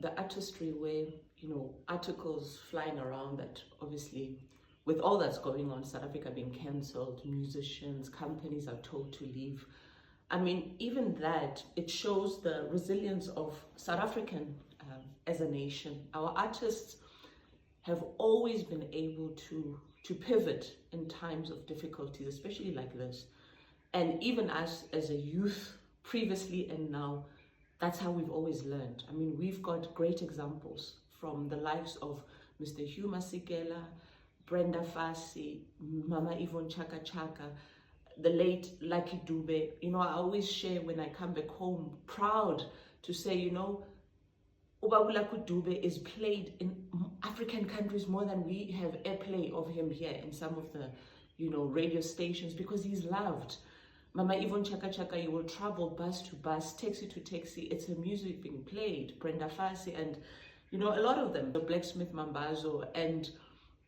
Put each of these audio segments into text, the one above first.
the artistry where, you know, articles flying around that obviously with all that's going on, South Africa being cancelled, musicians, companies are told to leave. I mean, even that, it shows the resilience of South African as a nation. Our artists have always been able to pivot in times of difficulties, especially like this. And even us as a youth, previously and now, that's how we've always learned. I mean, we've got great examples from the likes of Mr. Hugh Masekela, Brenda Fassie, Mama Yvonne Chaka, the late Lucky Dube. You know, I always share when I come back home, proud to say, you know, Lucky Dube is played in African countries more than we have airplay of him here in some of the, you know, radio stations, because he's loved. Mama Yvonne Chaka, you will travel bus to bus, taxi to taxi. It's a music being played. Brenda Fassie and, you know, a lot of them, the Blacksmith Mambazo, and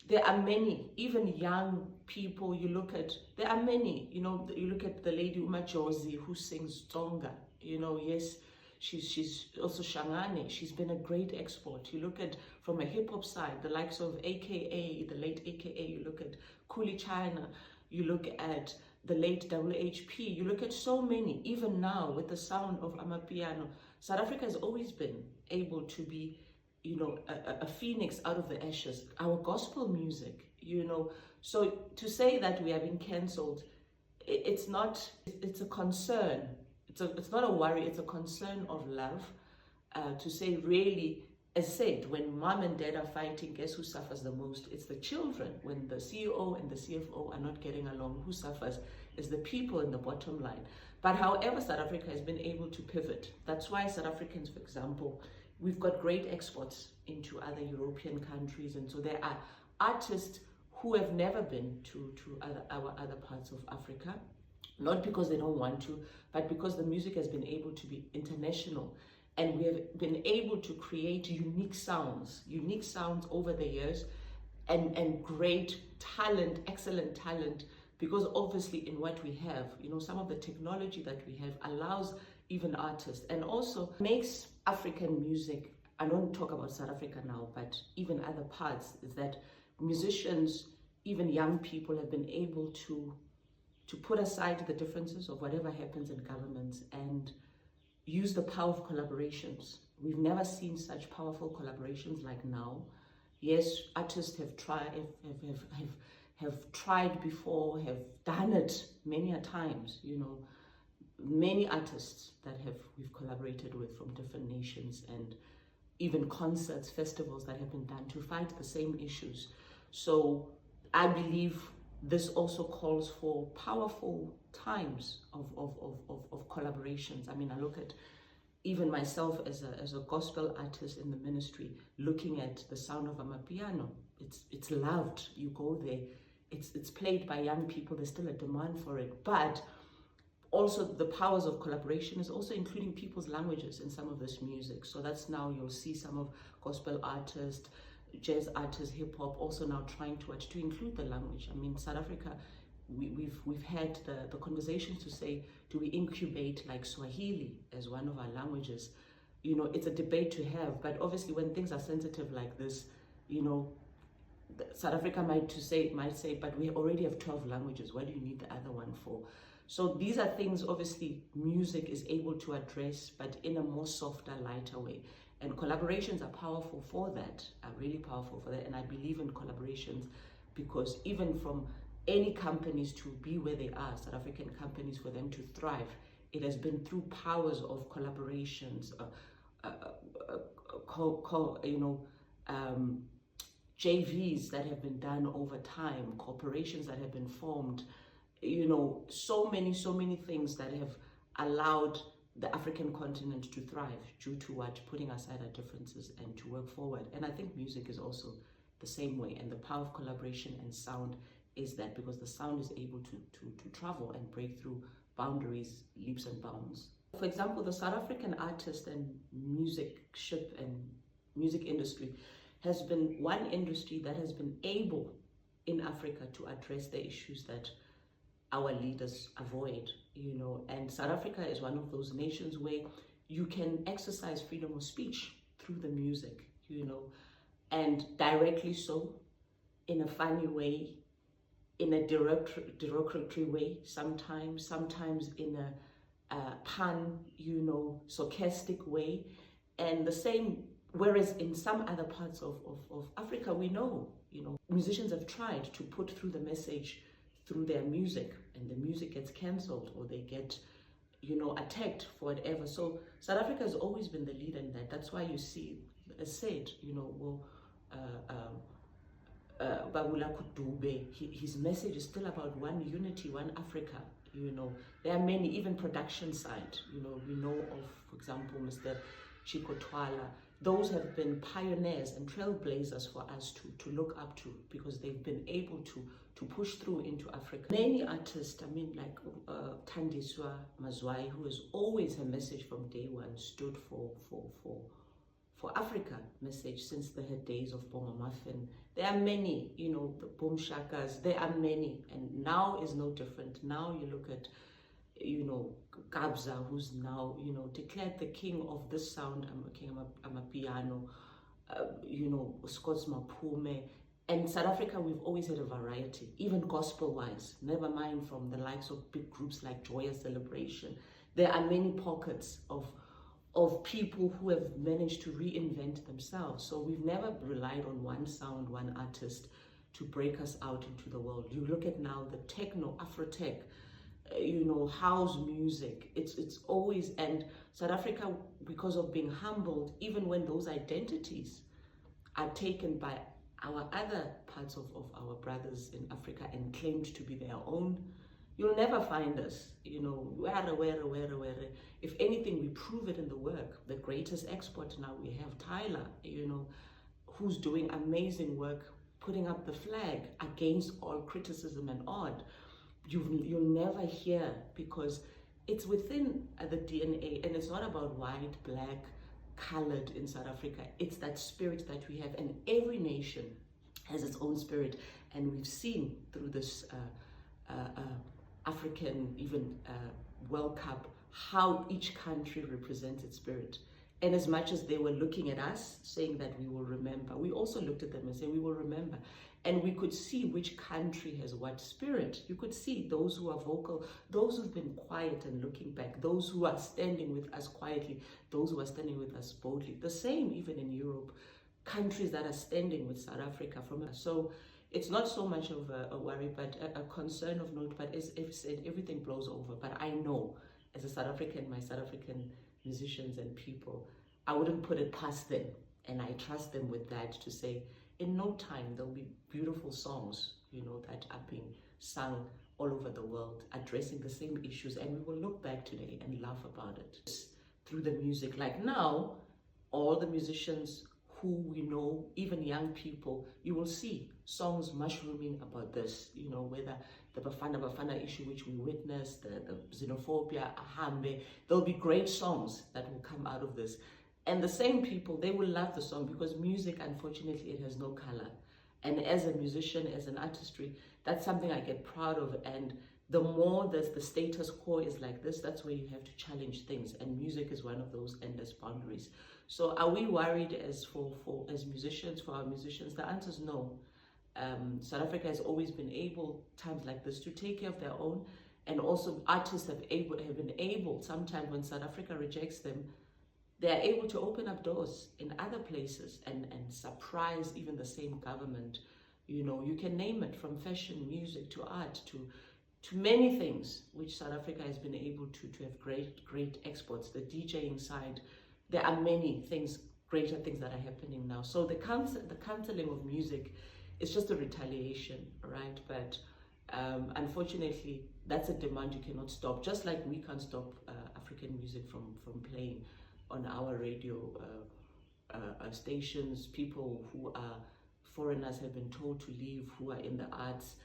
there are many, even young people. You look at, there are many, you know, you look at the lady Umajosi who sings Tonga, you know, yes, she's also Shangane. She's been a great export. You look at, from a hip hop side, the likes of AKA, the late AKA, you look at Kuli China, you look at the late WHP, you look at so many, even now with the sound of Amapiano. South Africa has always been able to be, you know, a phoenix out of the ashes. Our gospel music, you know, so to say that we have been cancelled, it's not, it's a concern. It's not a worry, it's a concern of love, to say really, as said, when mom and dad are fighting, guess who suffers the most? It's the children. When the CEO and the CFO are not getting along, who suffers? Is the people in the bottom line. But however, South Africa has been able to pivot. That's why South Africans, for example, we've got great exports into other European countries. And so there are artists who have never been to our other parts of Africa, not because they don't want to, but because the music has been able to be international. And we have been able to create unique sounds over the years, and great talent, excellent talent, because obviously in what we have, you know, some of the technology that we have allows even artists, and also makes African music, I don't talk about South Africa now, but even other parts, is that musicians, even young people, have been able to put aside the differences of whatever happens in governments and use the power of collaborations. We've never seen such powerful collaborations like now. Yes, artists have tried before, have done it many a times, you know, many artists that we've collaborated with from different nations, and even concerts, festivals that have been done to fight the same issues. So I believe this also calls for powerful times of collaborations. I mean, I look at even myself as a gospel artist in the ministry, looking at the sound of Amapiano. It's loved. You go there, it's played by young people. There's still a demand for it, but also the powers of collaboration is also including people's languages in some of this music. So that's now, you'll see some of gospel artists, jazz artists, hip hop also now trying to include the language. I mean, South Africa, we've had the conversations to say, do we incubate like Swahili as one of our languages? You know, it's a debate to have, but obviously when things are sensitive like this, you know, South Africa might say, but we already have 12 languages. What do you need the other one for? So these are things obviously music is able to address, but in a more softer, lighter way. And collaborations are powerful for that, are really powerful for that. And I believe in collaborations because even from any companies to be where they are, South African companies, for them to thrive, it has been through powers of collaborations, JVs that have been done over time, corporations that have been formed, you know, so many things that have allowed the African continent to thrive due to what? Putting aside our differences and to work forward. And I think music is also the same way. And the power of collaboration and sound is that, because the sound is able to travel and break through boundaries, leaps and bounds. For example, the South African artist and music industry has been one industry that has been able in Africa to address the issues that our leaders avoid, you know. And South Africa is one of those nations where you can exercise freedom of speech through the music, you know, and directly so, in a funny way, in a derogatory way, sometimes in a pun, you know, sarcastic way, and the same. Whereas in some other parts of Africa, we know, you know, musicians have tried to put through the message through their music, and the music gets cancelled or they get, you know, attacked for whatever. So South Africa has always been the leader in that. That's why you see, as said, you know, well, Babula Dube, his message is still about one unity, one Africa. You know, there are many, even production side. You know, we know of, for example, Mr. Chikotwala. Those have been pioneers and trailblazers for us to look up to, because they've been able to push through into Africa. Many artists, I mean, like Thandiswa Mazwai, who has always, her message from day one stood for Africa message since the days of Bongo Muffin. There are many, you know, the Boom Shakas, there are many, and now is no different. Now you look at, you know, Kabza, who's now, you know, declared the king of this sound, Amapiano, you know, Scots Mapume. And South Africa, we've always had a variety, even gospel-wise, never mind from the likes of big groups like Joyous Celebration. There are many pockets of people who have managed to reinvent themselves. So we've never relied on one sound, one artist to break us out into the world. You look at now the techno, Afro-tech, you know, house music, it's always, and South Africa, because of being humbled, even when those identities are taken by our other parts of our brothers in Africa and claimed to be their own, you'll never find us, you know, where. If anything, we prove it in the work. The greatest export now, we have Tyler, you know, who's doing amazing work, putting up the flag against all criticism and odd. You'll never hear, because it's within the DNA, and it's not about white, black, colored in South Africa. It's that spirit that we have, and every nation has its own spirit. And we've seen through this African, even World Cup, how each country represents its spirit. And as much as they were looking at us, saying that we will remember, we also looked at them and said, we will remember. And we could see which country has what spirit. You could see those who are vocal, those who've been quiet and looking back, those who are standing with us quietly, those who are standing with us boldly. The same even in Europe, countries that are standing with South Africa from us. So it's not so much of a worry, but a concern of note. But as Eve said, everything blows over. But I know, as a South African, my South African musicians and people, I wouldn't put it past them. And I trust them with that to say, in no time, there'll be beautiful songs, you know, that are being sung all over the world, addressing the same issues. And we will look back today and laugh about it through the music. Like now, all the musicians who we know, even young people, you will see songs mushrooming about this, you know, whether the Bafana issue, which we witnessed, the xenophobia, Ahambe, there'll be great songs that will come out of this. And the same people, they will love the song, because music, unfortunately, it has no color. And as a musician, as an artistry, that's something I get proud of. And the more that the status quo is like this, that's where you have to challenge things. And music is one of those endless boundaries. So are we worried as musicians, for our musicians? The answer is no. South Africa has always been able, times like this, to take care of their own. And also artists have been able, sometimes when South Africa rejects them, they are able to open up doors in other places and surprise even the same government. You know, you can name it, from fashion, music, to art, to many things, which South Africa has been able to have great exports. The DJing side, there are many things, greater things that are happening now. So the cancelling of music is just a retaliation, right? But unfortunately, that's a demand you cannot stop. Just like we can't stop African music from playing on our radio stations. People who are foreigners have been told to leave, who are in the arts,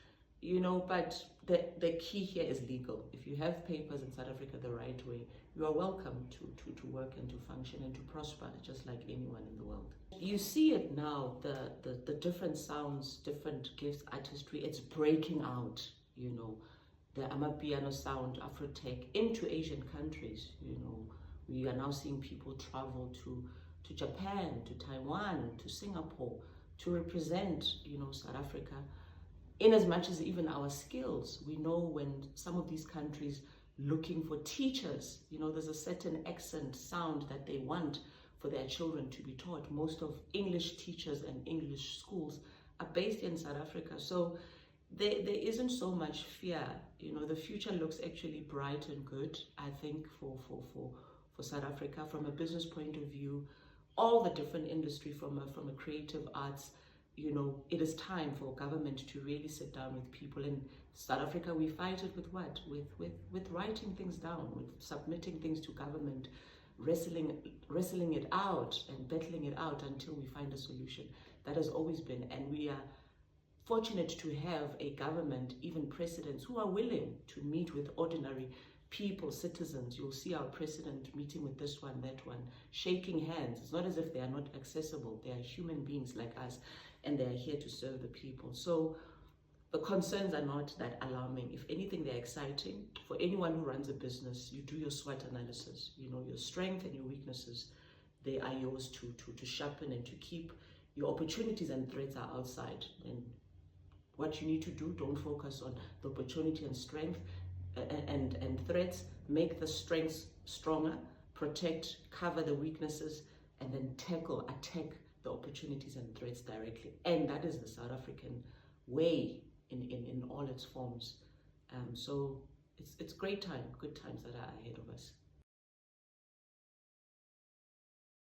you know. But the key here is legal. If you have papers in South Africa the right way, you are welcome to work and to function and to prosper, just like anyone in the world. You see it now, the different sounds, different gifts, artistry, it's breaking out, you know. The Amapiano sound, Afro-tech, into Asian countries, you know. We are now seeing people travel to Japan, to Taiwan, to Singapore, to represent, South Africa. In as much as even our skills, we know when some of these countries looking for teachers, there's a certain accent sound that they want for their children to be taught. Most of English teachers and English schools are based in South Africa. So there isn't so much fear. The future looks actually bright and good, I think, for South Africa from a business point of view, all the different industry from a creative arts. It is time for government to really sit down with people. In South Africa, we fight it with what? With writing things down, with submitting things to government, wrestling it out and battling it out until we find a solution. That has always been, and we are fortunate to have a government, even presidents, who are willing to meet with ordinary people, citizens. You'll see our president meeting with this one, that one, shaking hands. It's not as if they are not accessible. They are human beings like us, and they are here to serve the people. So the concerns are not that alarming. If anything, they're exciting. For anyone who runs a business, you do your SWOT analysis. Your strengths and your weaknesses, they are yours to sharpen and to keep. Your opportunities and threats are outside. And what you need to do, don't focus on the opportunity and strength and threats. Make the strengths stronger, protect, cover the weaknesses, and then attack the opportunities and threats directly. And that is the South African way in all its forms. So it's great time, good times that are ahead of us.